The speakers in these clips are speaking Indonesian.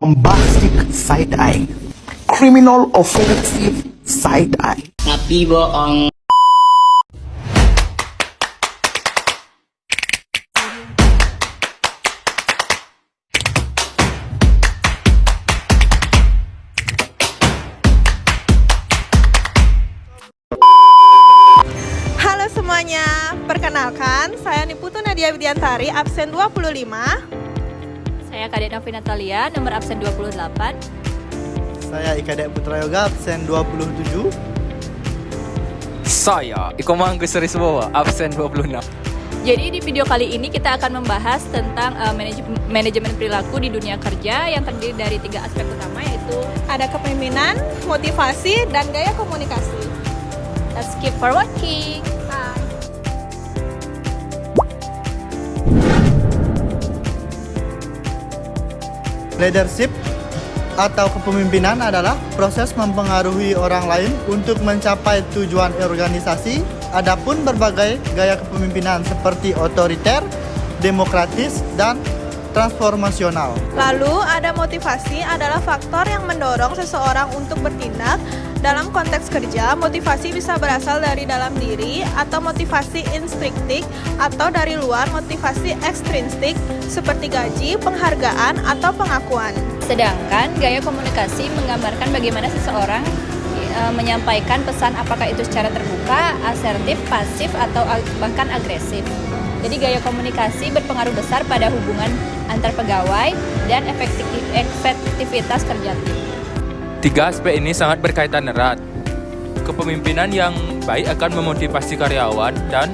bombastic side eye, criminal offensive side eye. Tapi bohong. Halo semuanya, perkenalkan saya Niputu Nadia Widiantari, absen 25. Saya Kadek Novi Natalia, nomor absen 28. Saya Ikadek Putra Yoga, absen 27. Saya Iko Manggus Risbowa, absen 26. Jadi di video kali ini kita akan membahas tentang manajemen perilaku di dunia kerja yang terdiri dari 3 aspek utama, yaitu Ada kepemimpinan, motivasi, dan gaya komunikasi. let's keep for working. Leadership atau kepemimpinan adalah proses mempengaruhi orang lain untuk mencapai tujuan organisasi. Adapun berbagai gaya kepemimpinan seperti otoriter, demokratis, dan transformasional. Lalu ada motivasi adalah faktor yang mendorong seseorang untuk bertindak. Dalam konteks kerja, motivasi bisa berasal dari dalam diri atau motivasi intrinsik atau dari luar motivasi ekstrinsik seperti gaji, penghargaan, atau pengakuan. Sedangkan gaya komunikasi menggambarkan bagaimana seseorang menyampaikan pesan, apakah itu secara terbuka, asertif, pasif, atau bahkan agresif. Jadi gaya komunikasi berpengaruh besar pada hubungan antar pegawai dan efektivitas kerja tim. 3 aspek ini sangat berkaitan erat. Kepemimpinan yang baik akan memotivasi karyawan dan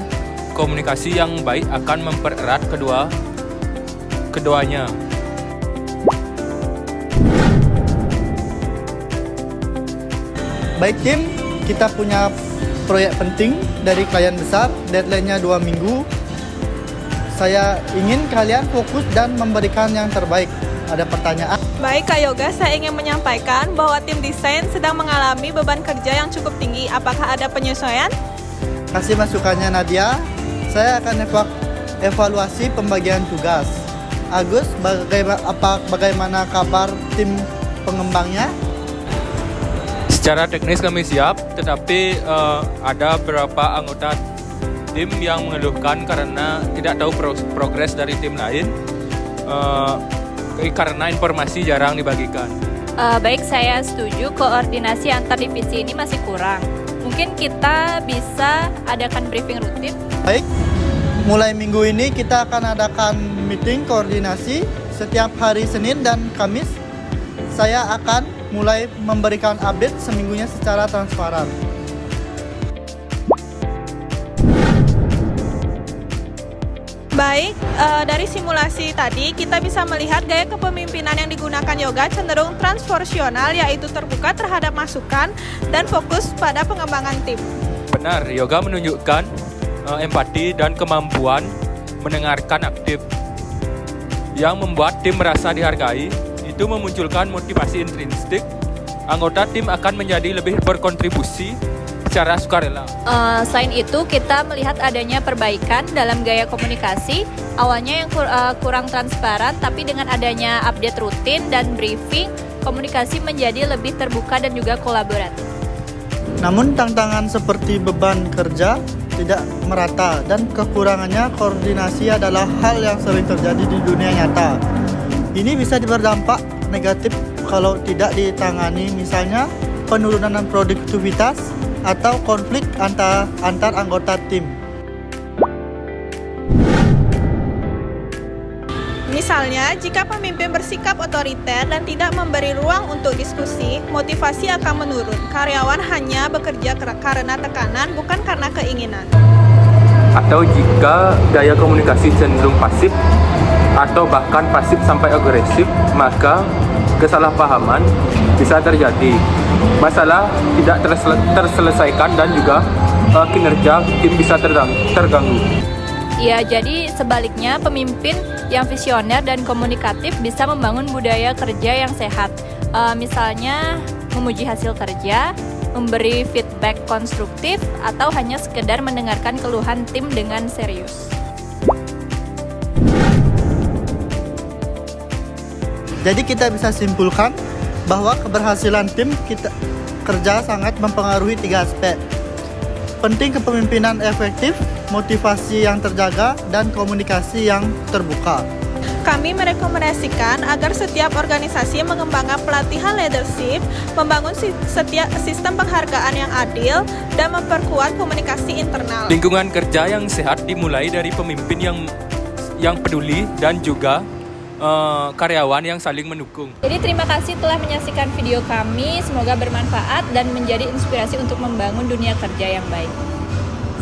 komunikasi yang baik akan mempererat keduanya. Baik tim, kita punya proyek penting dari klien besar, deadline-nya 2 minggu. Saya ingin kalian fokus dan memberikan yang terbaik. Ada pertanyaan? Baik Kak Yoga, saya ingin menyampaikan bahwa tim desain sedang mengalami beban kerja yang cukup tinggi. Apakah ada penyesuaian? Kasih masukannya Nadia. Saya akan evaluasi pembagian tugas. Agus, bagaimana kabar tim pengembangnya? Secara teknis kami siap, tetapi ada beberapa anggota tim yang mengeluhkan karena tidak tahu progres dari tim lain. Karena informasi jarang dibagikan. Baik, saya setuju koordinasi antar divisi ini masih kurang. Mungkin kita bisa adakan briefing rutin. Baik, mulai minggu ini kita akan adakan meeting koordinasi setiap hari Senin dan Kamis. Saya akan mulai memberikan update seminggunya secara transparan. Baik, dari simulasi tadi kita bisa melihat gaya kepemimpinan yang digunakan Yoga cenderung transformasional, yaitu terbuka terhadap masukan dan fokus pada pengembangan tim. Benar, yoga menunjukkan empati dan kemampuan mendengarkan aktif yang membuat tim merasa dihargai. Itu memunculkan motivasi intrinsik. Anggota tim akan menjadi lebih berkontribusi secara sukarela. Selain itu, kita melihat adanya perbaikan dalam gaya komunikasi. Awalnya yang kurang transparan, tapi dengan adanya update rutin dan briefing, komunikasi menjadi lebih terbuka dan juga kolaboratif. Namun tantangan seperti beban kerja tidak merata dan kekurangannya koordinasi adalah hal yang sering terjadi di dunia nyata. Ini bisa berdampak negatif kalau tidak ditangani, misalnya penurunan produktivitas atau konflik antar anggota tim. Misalnya, jika pemimpin bersikap otoriter dan tidak memberi ruang untuk diskusi, motivasi akan menurun. Karyawan hanya bekerja karena tekanan, bukan karena keinginan. Atau jika gaya komunikasi cenderung pasif atau bahkan pasif sampai agresif, maka kesalahpahaman bisa terjadi. Masalah tidak terselesaikan dan juga kinerja tim bisa terganggu. Ya, jadi sebaliknya pemimpin yang visioner dan komunikatif bisa membangun budaya kerja yang sehat. Misalnya memuji hasil kerja, memberi feedback konstruktif, atau hanya sekedar mendengarkan keluhan tim dengan serius. Jadi kita bisa simpulkan bahwa keberhasilan tim kita kerja sangat mempengaruhi 3 aspek. Penting kepemimpinan efektif, motivasi yang terjaga, dan komunikasi yang terbuka. Kami merekomendasikan agar setiap organisasi mengembangkan pelatihan leadership, membangun setiap sistem penghargaan yang adil, dan memperkuat komunikasi internal. Lingkungan kerja yang sehat dimulai dari pemimpin yang peduli dan juga karyawan yang saling mendukung. Jadi terima kasih telah menyaksikan video kami, semoga bermanfaat dan menjadi inspirasi untuk membangun dunia kerja yang baik.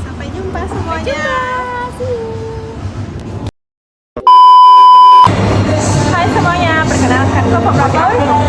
Sampai jumpa semuanya. Hai semuanya, perkenalkan Koko Prabau.